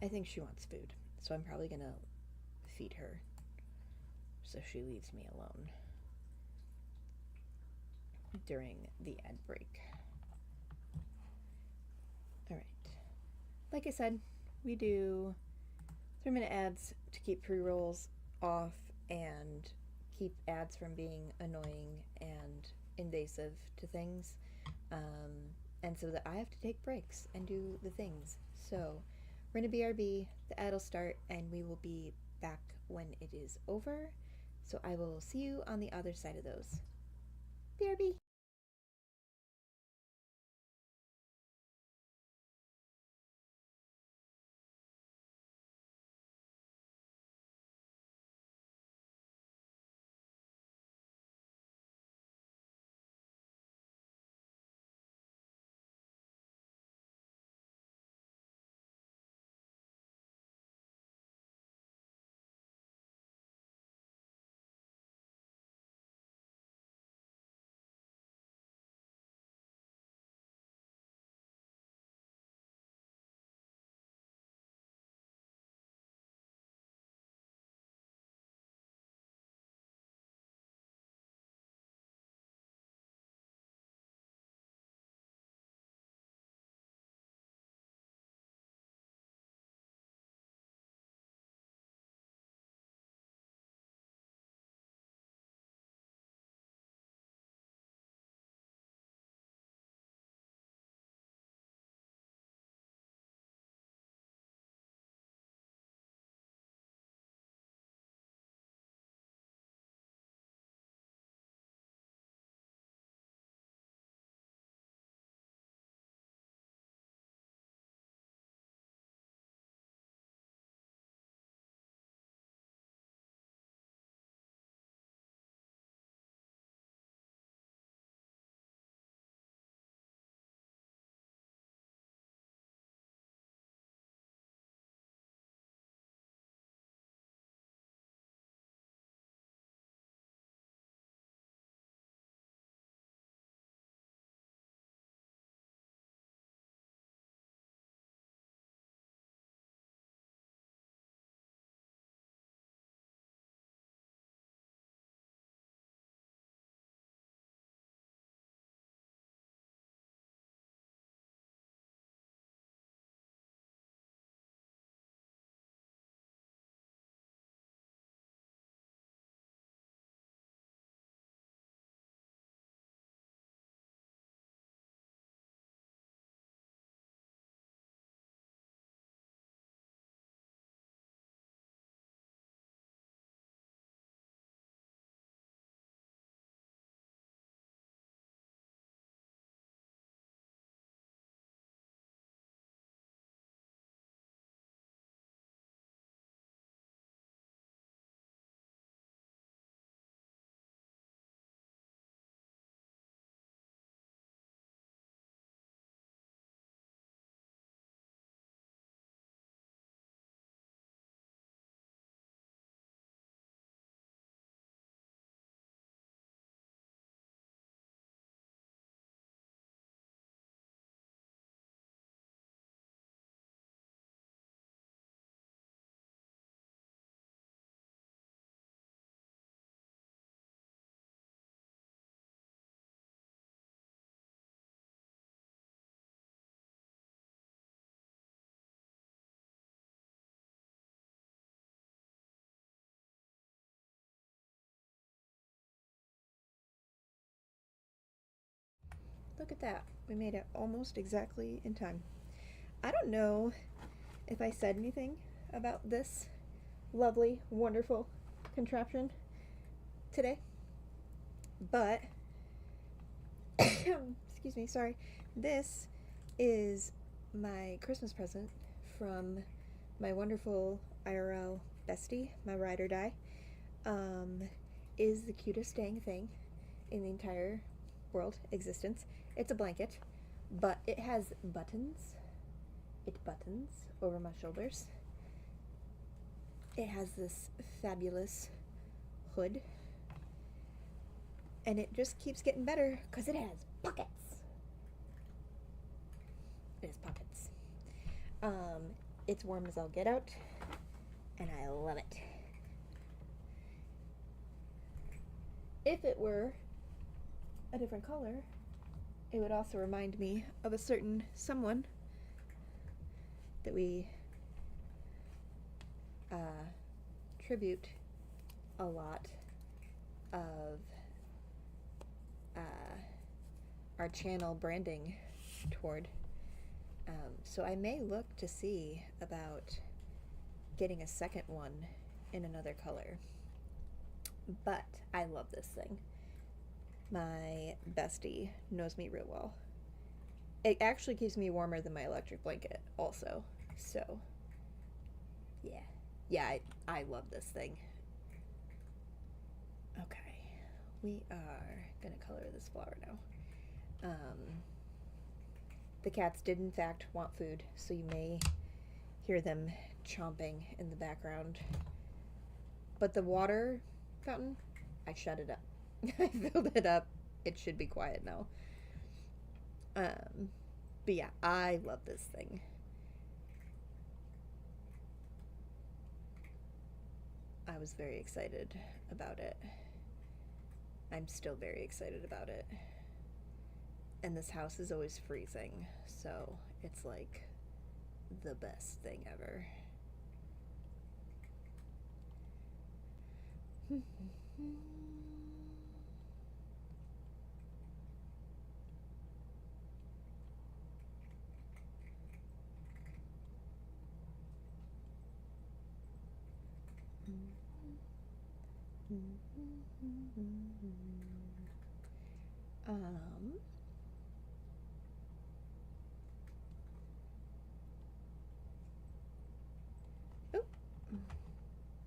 I think she wants food, so I'm probably gonna feed her so she leaves me alone during the ad break. Alright. Like I said, we do 3-minute ads to keep pre rolls off and keep ads from being annoying and invasive to things. And so that I have to take breaks and do the things. So we're going to BRB, the ad will start, and we will be back when it is over. So I will see you on the other side of those. BRB! Look at that. We made it almost exactly in time. I don't know if I said anything about this lovely, wonderful contraption today, but excuse me, sorry. This is my Christmas present from my wonderful IRL bestie, my ride or die. Um, is the cutest dang thing in the entire world existence. It's a blanket, but it has buttons. It buttons over my shoulders. It has this fabulous hood, and it just keeps getting better because it has pockets. It has pockets. It's warm as all get out, and I love it. If it were a different color, it would also remind me of a certain someone that we tribute a lot of our channel branding toward. So I may look to see about getting a second one in another color. But I love this thing. My bestie knows me real well. It actually keeps me warmer than my electric blanket also. So, yeah. Yeah, I love this thing. Okay. We are going to color this flower now. The cats did in fact want food, so you may hear them chomping in the background. But the water fountain, I shut it up. I filled it up. It should be quiet now. But yeah, I love this thing. I was very excited about it. I'm still very excited about it. And this house is always freezing, so it's like the best thing ever. Oh,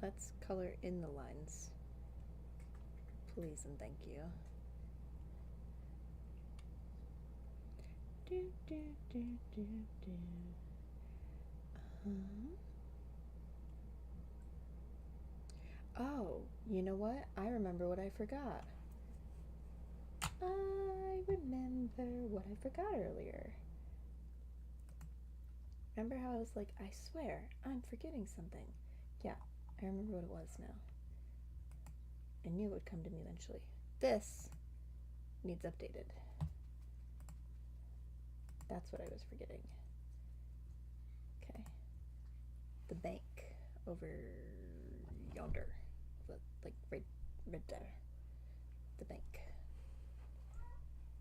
let's color in the lines, please and thank you. Oh, you know what? I remember what I forgot. I remember what I forgot earlier. Remember how I was like, I swear, I'm forgetting something. Yeah, I remember what it was now. I knew it would come to me eventually. This needs updated. That's what I was forgetting. Okay. The bank over yonder. Like right there. The bank.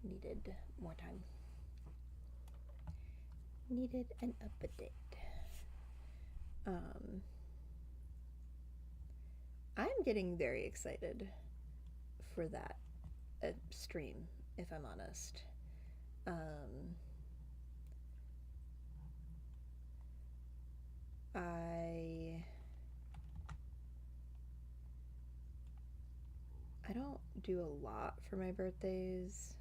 Needed more time. Needed an update. I'm getting very excited for that stream, if I'm honest. I don't do a lot for my birthdays.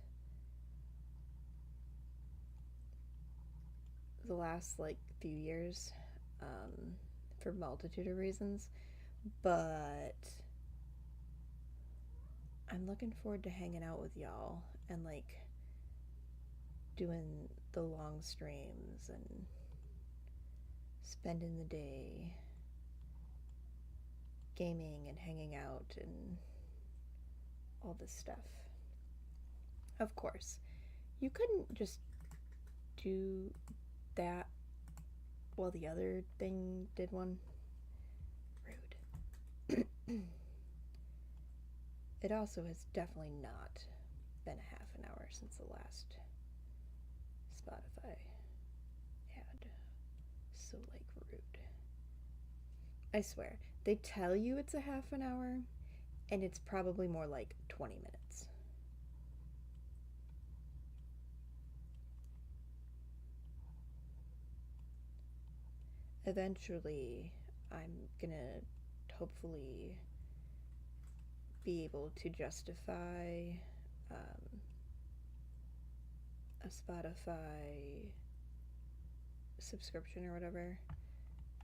The last like few years, for a multitude of reasons, but I'm looking forward to hanging out with y'all and like doing the long streams and spending the day gaming and hanging out and all this stuff. Of course, you couldn't just do that while the other thing did one. Rude. It also has definitely not been a half an hour since the last Spotify ad. So, like, rude. I swear, they tell you it's a half an hour, and it's probably more like 20 minutes. Eventually, I'm gonna hopefully be able to justify a Spotify subscription or whatever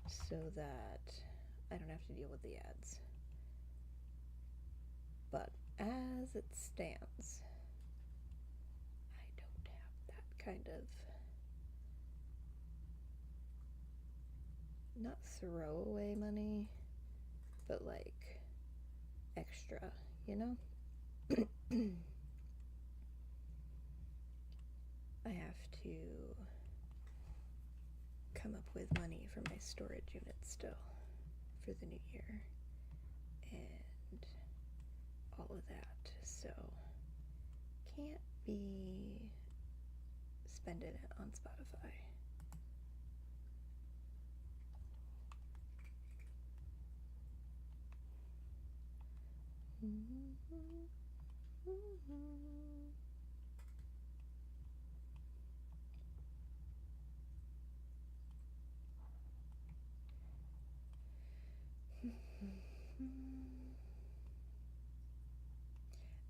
so that I don't have to deal with the ads. But as it stands, I don't have that kind of not throwaway money, but like extra, you know? I have to come up with money for my storage unit still for the new year and all of that, so can't be spending it on Spotify.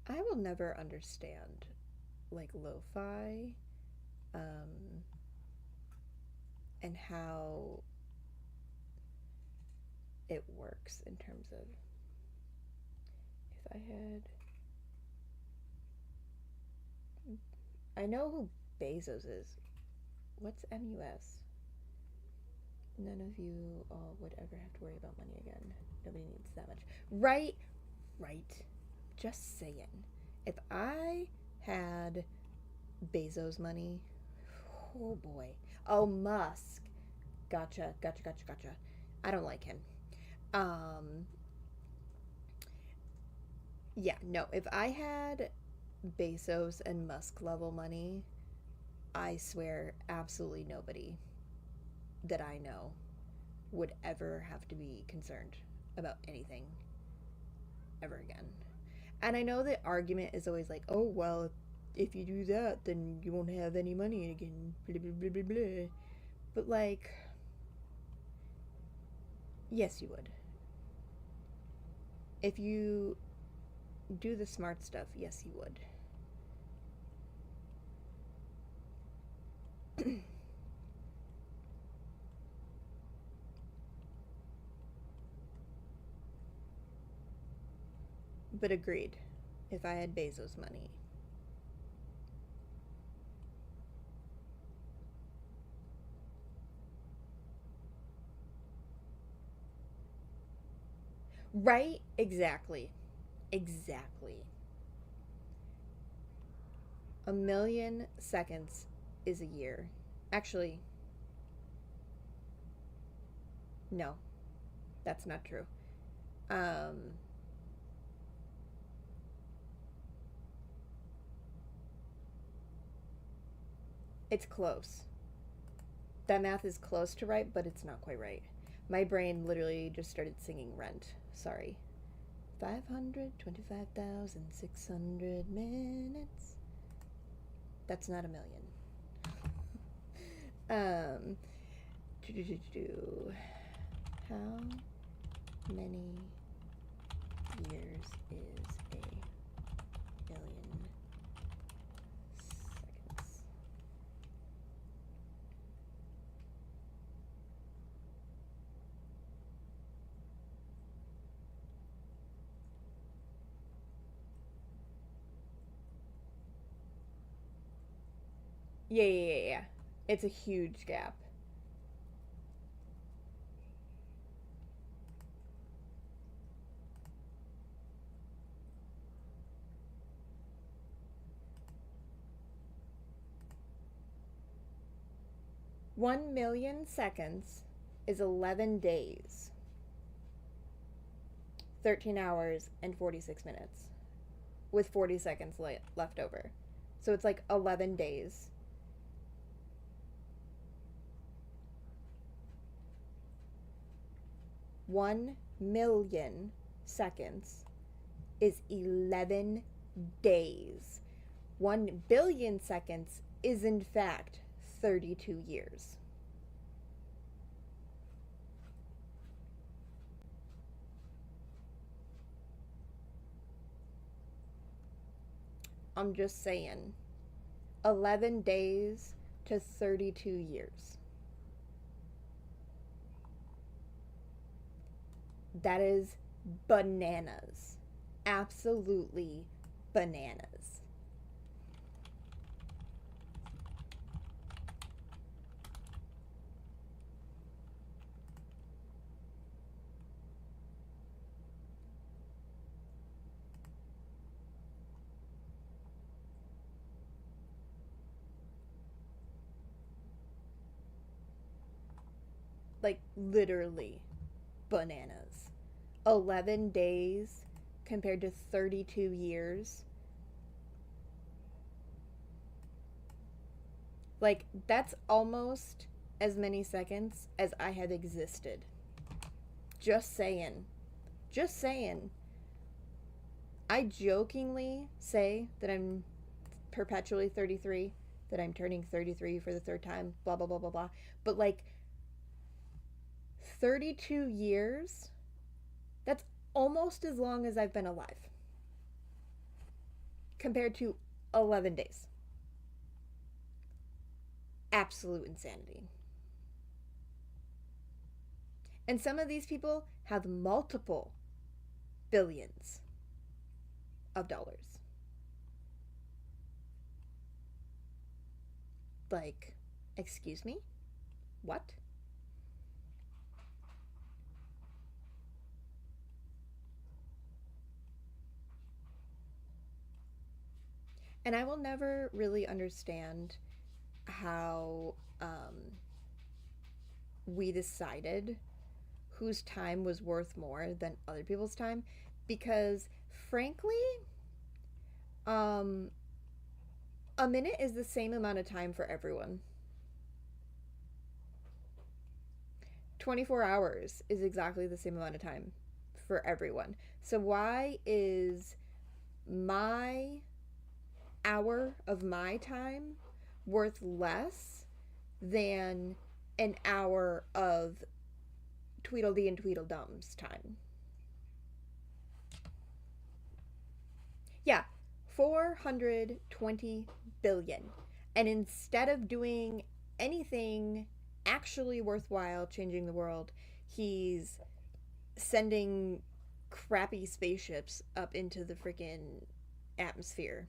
I will never understand like lo-fi and how it works in terms of if I had I know who Bezos is. What's MUS? None of you all would ever have to worry about money again. Nobody needs that much. Right. Just saying. If I had Bezos money, oh boy. Oh, Musk. Gotcha. I don't like him. Yeah, no. If I had Bezos and Musk level money, I swear absolutely nobody that I know would ever have to be concerned about anything ever again. And I know the argument is always like, oh, well, if you do that, then you won't have any money again, blah, blah, blah, blah, blah. But, like, yes, you would. If you do the smart stuff, yes, you would. But agreed, if I had Bezos money. Right? Exactly. 1,000,000 seconds is a year. Actually, no, that's not true. Um, it's close. That math is close to right, but it's not quite right. My brain literally just started singing Rent. Sorry. 525,600 minutes. That's not 1,000,000. How many years is a 1,000,000 seconds? Yeah. It's a huge gap. $1,000,000 seconds is 11 days, 13 hours, and 46 minutes, with 40 seconds left over. So it's like 11 days. $1,000,000 seconds is 11 days. 1,000,000,000 seconds is in fact 32 years. I'm just saying. 11 days to 32 years. That is bananas. Absolutely bananas. Like, literally bananas. 11 days compared to 32 years. Like, that's almost as many seconds as I have existed. Just saying. Just saying. I jokingly say that I'm perpetually 33, that I'm turning 33 for the third time, blah, blah, blah, blah, blah. But, like, 32 years, that's almost as long as I've been alive compared to 11 days. Absolute insanity. And some of these people have multiple billions of dollars. Like, excuse me? What? And I will never really understand how we decided whose time was worth more than other people's time, because frankly, a minute is the same amount of time for everyone. 24 hours is exactly the same amount of time for everyone. So why is my hour of my time worth less than an hour of Tweedledee and Tweedledum's time? Yeah, 420 billion. And instead of doing anything actually worthwhile changing the world, he's sending crappy spaceships up into the freaking atmosphere.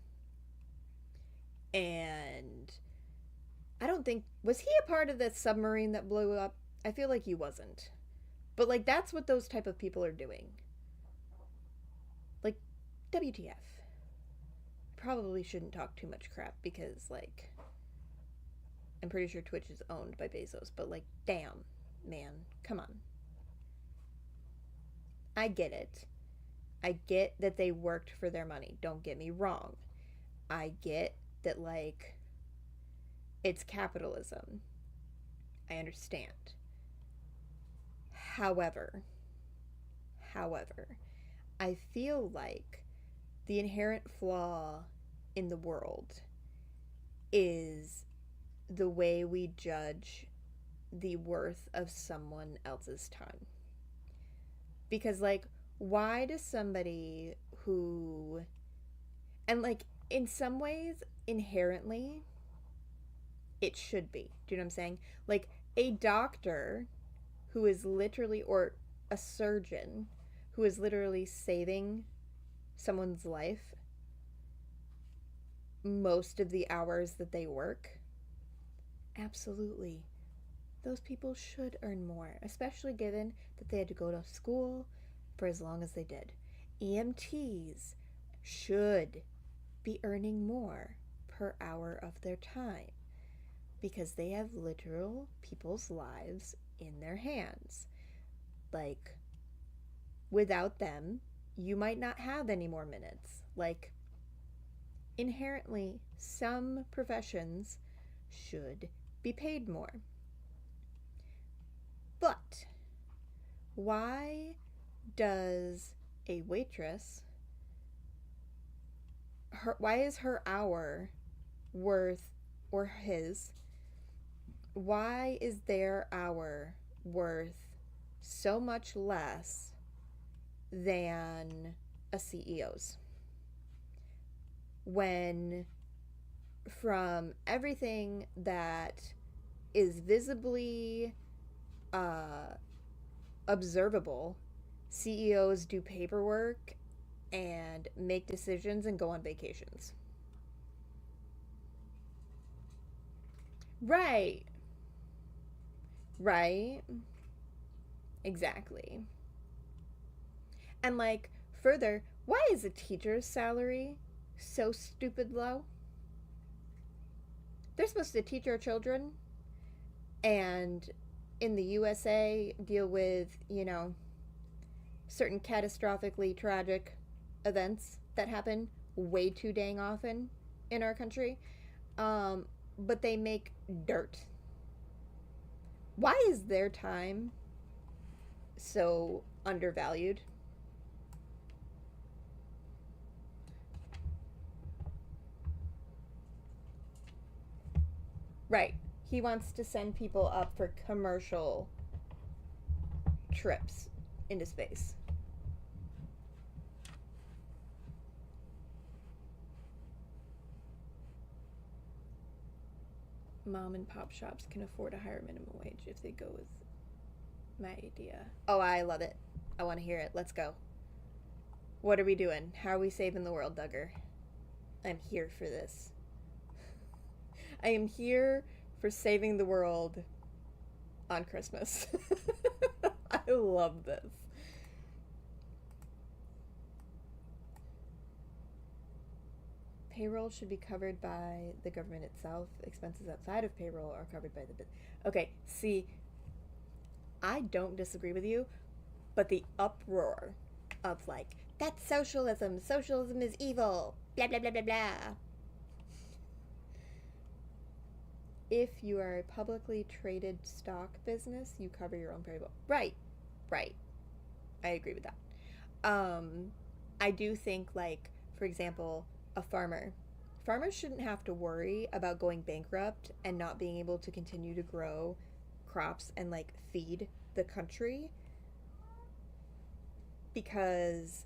And I don't think, was he a part of the submarine that blew up? I feel like he wasn't. But, like, that's what those type of people are doing. Like, WTF. Probably shouldn't talk too much crap because, like, I'm pretty sure Twitch is owned by Bezos, but, like, damn, man, come on. I get it. I get that they worked for their money. Don't get me wrong. I get that, like, it's capitalism. I understand. However, I feel like the inherent flaw in the world is the way we judge the worth of someone else's time. Because, like, why does somebody who, and, like, in some ways, inherently, it should be. Do you know what I'm saying? Like, a doctor who is literally, or a surgeon who is literally saving someone's life most of the hours that they work, absolutely, those people should earn more, especially given that they had to go to school for as long as they did. EMTs should be earning more per hour of their time because they have literal people's lives in their hands. Like, without them, you might not have any more minutes. Like, inherently, some professions should be paid more. But why does a waitress, why is her hour worth, or his, why is their hour worth so much less than a CEO's? When from everything that is visibly observable, CEOs do paperwork and make decisions and go on vacations. Right. Right. Exactly. And, like, further, why is a teacher's salary so stupid low? They're supposed to teach our children, and in the USA deal with, you know, certain catastrophically tragic events that happen way too dang often in our country. But they make dirt. Why is their time so undervalued? Right. He wants to send people up for commercial trips into space. Mom and pop shops can afford a higher minimum wage if they go with my idea. Oh, I love it. I want to hear it. Let's go. What are we doing? How are we saving the world, Duggar? I'm here for this. I am here for saving the world on Christmas. I love this. Payroll should be covered by the government itself. Expenses outside of payroll are covered by the... Okay, see, I don't disagree with you, but the uproar of like, that's socialism, socialism is evil, blah, blah, blah, blah, blah. If you are a publicly traded stock business, you cover your own payroll. Right, right. I agree with that. I do think, like, for example, a farmer. Farmers shouldn't have to worry about going bankrupt and not being able to continue to grow crops and, like, feed the country because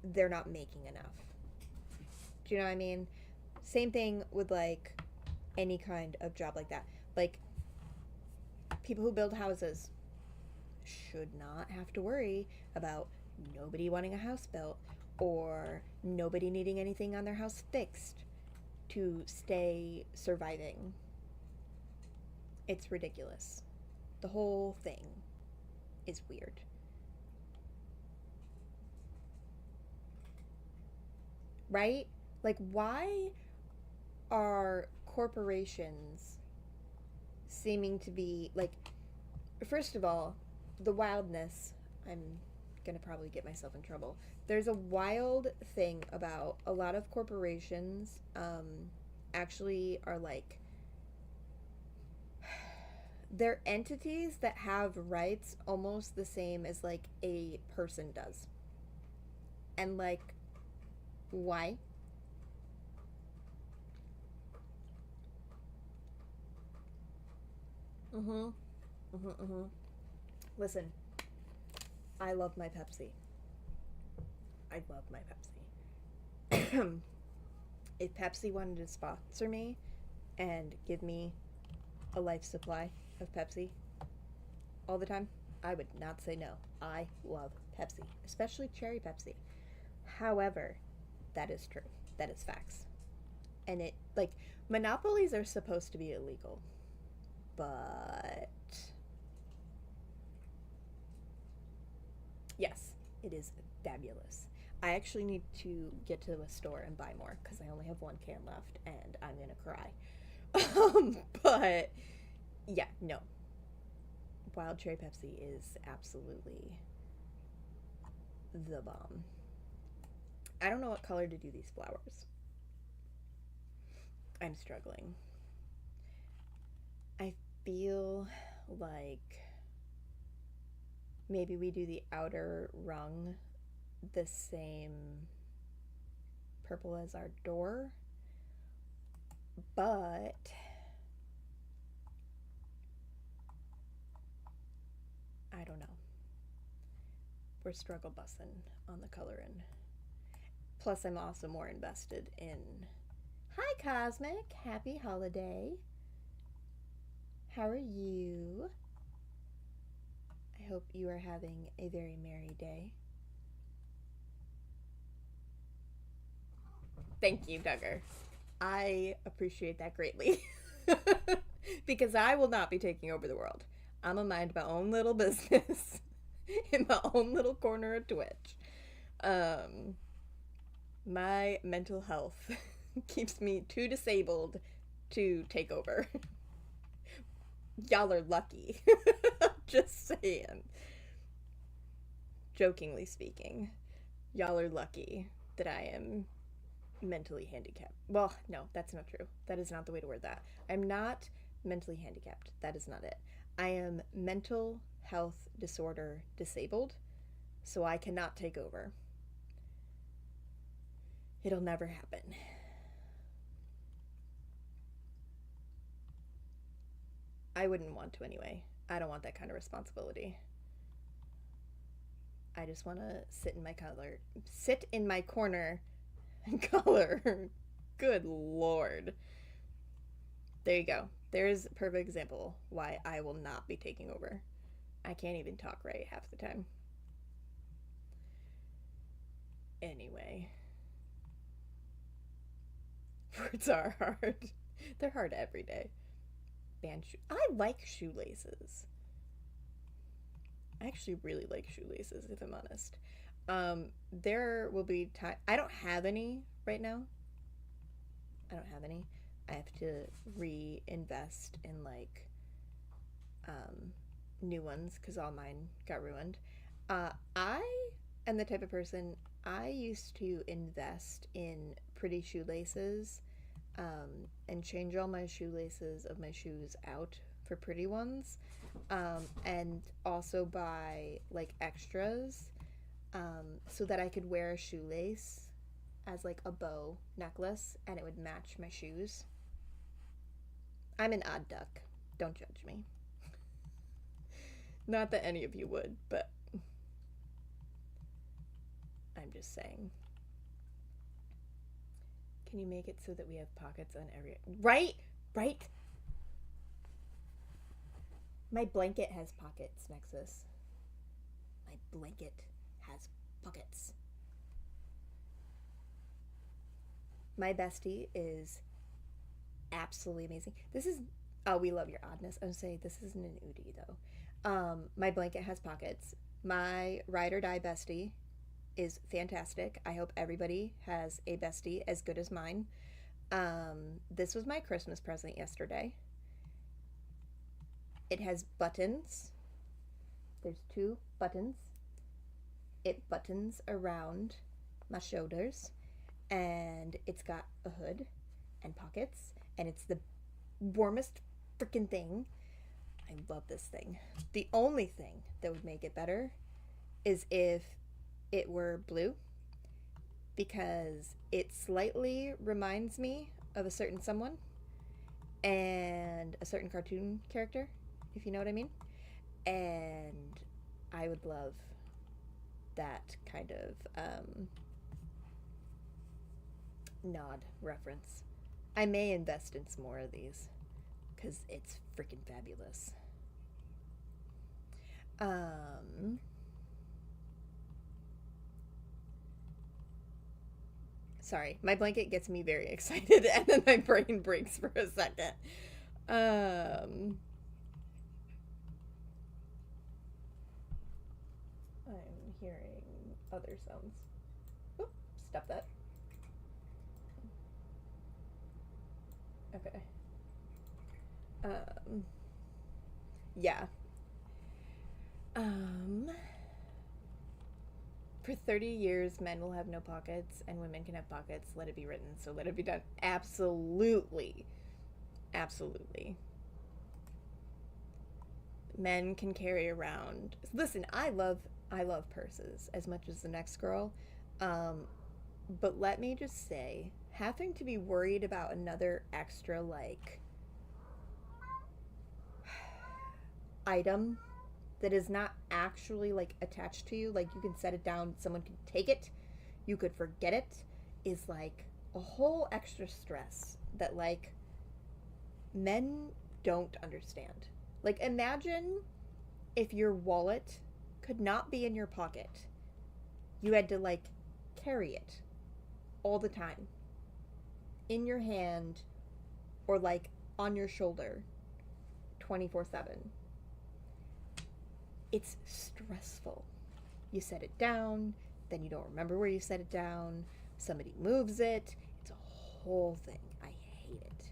they're not making enough. Do you know what I mean? Same thing with, like, any kind of job like that. Like, people who build houses should not have to worry about nobody wanting a house built or nobody needing anything on their house fixed to stay surviving. It's ridiculous. The whole thing is weird. Right? Like, why are corporations seeming to be, like, first of all, the wildness, I'm gonna probably get myself in trouble. There's a wild thing about a lot of corporations actually are like, they're entities that have rights almost the same as like a person does. And like, why? Mm-hmm. Mm-hmm. Mm-hmm. Listen, I love my Pepsi. I love my Pepsi. If Pepsi wanted to sponsor me and give me a life supply of Pepsi all the time, I would not say no. I love Pepsi, especially cherry Pepsi. However, that is true. That is facts. And it, like, monopolies are supposed to be illegal. But yes, it is fabulous. I actually need to get to a store and buy more because I only have one can left and I'm gonna cry. But yeah, no. Wild cherry Pepsi is absolutely the bomb. I don't know what color to do these flowers. I'm struggling. I feel like maybe we do the outer rung the same purple as our door, but I don't know. We're struggle bussin' on the coloring. Plus, I'm also more invested in. Hi, Cosmic. Happy holiday. How are you? I hope you are having a very merry day. Thank you, Duggar. I appreciate that greatly. Because I will not be taking over the world. I'm gonna mind my own little business in my own little corner of Twitch. My mental health keeps me too disabled to take over. Y'all are lucky. Just saying. Jokingly speaking, y'all are lucky that I am mentally handicapped. Well, no, that's not true. That is not the way to word that. I'm not mentally handicapped. That is not it. I am mental health disorder disabled, so I cannot take over. It'll never happen. I wouldn't want to anyway. I don't want that kind of responsibility. I just want to sit in my corner and color. Good lord. There you go. There's a perfect example why I will not be taking over. I can't even talk right half the time. Anyway, words are hard. They're hard every day. I like shoelaces. I actually really like shoelaces, if I'm honest. There will be time. I don't have any right now. I don't have any. I have to reinvest in like new ones because all mine got ruined. I am the type of person, I used to invest in pretty shoelaces and change all my shoelaces of my shoes out for pretty ones, and also buy like extras, so that I could wear a shoelace as like a bow necklace and it would match my shoes. I'm an odd duck. Don't judge me. Not that any of you would, but I'm just saying. Can you make it so that we have pockets on every... Right? Right? My blanket has pockets, Nexus. My blanket has pockets. My bestie is absolutely amazing. This is... Oh, we love your oddness. I was saying this isn't an oodie, though. My blanket has pockets. My ride or die bestie is fantastic. I hope everybody has a bestie as good as mine. This was my Christmas present yesterday. It has buttons. There's 2 buttons. It buttons around my shoulders, and it's got a hood and pockets, and it's the warmest freaking thing. I love this thing. The only thing that would make it better is if it were blue, because it slightly reminds me of a certain someone and a certain cartoon character, if you know what I mean. And I would love that kind of nod reference. I may invest in some more of these because it's freaking fabulous. Sorry, my blanket gets me very excited and then my brain breaks for a second. I'm hearing other sounds. Oop, stop that. Okay. Yeah. For 30 years, men will have no pockets and women can have pockets. Let it be written, so let it be done. Absolutely. Absolutely. Men can carry around... Listen, I love purses as much as the next girl. But let me just say, having to be worried about another extra, like, item that is not actually like attached to you, like you can set it down, someone can take it, you could forget it, is like a whole extra stress that like men don't understand. Like, imagine if your wallet could not be in your pocket, you had to like carry it all the time in your hand or like on your shoulder 24/7. It's stressful. You set it down, then you don't remember where you set it down, somebody moves it. It's a whole thing. I hate it.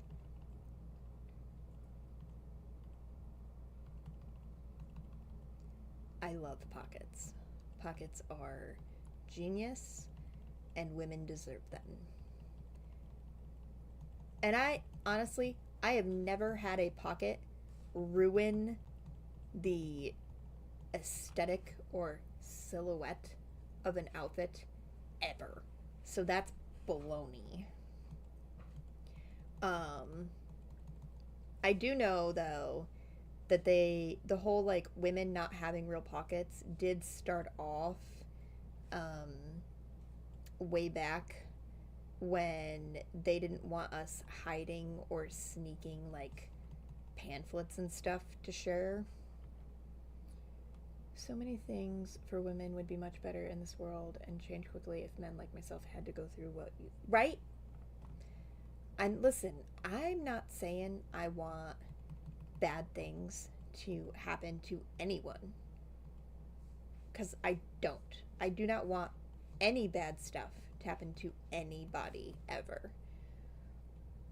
I love pockets. Pockets are genius, and women deserve them. And I have never had a pocket ruin the aesthetic or silhouette of an outfit ever. So that's baloney. Um, I do know though that the whole like women not having real pockets did start off um, way back when they didn't want us hiding or sneaking like pamphlets and stuff to share. So many things for women would be much better in this world and change quickly if men like myself had to go through what you. Right? And listen, I'm not saying I want bad things to happen to anyone. Because I don't. I do not want any bad stuff to happen to anybody ever.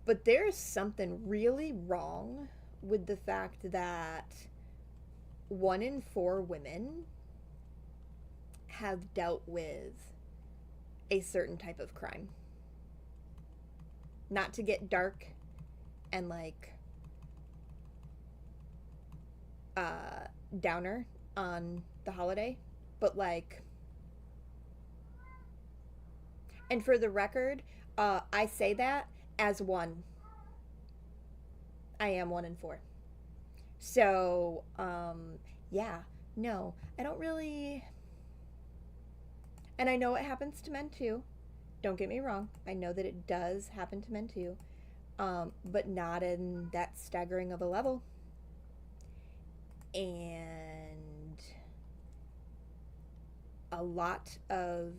But there's something really wrong with the fact that 1 in 4 women have dealt with a certain type of crime. Not to get dark and like downer on the holiday, but like, and for the record, I say that as one. I am 1 in 4. So, yeah, no, I don't really. And I know it happens to men too. Don't get me wrong. I know that it does happen to men too, but not in that staggering of a level. And a lot of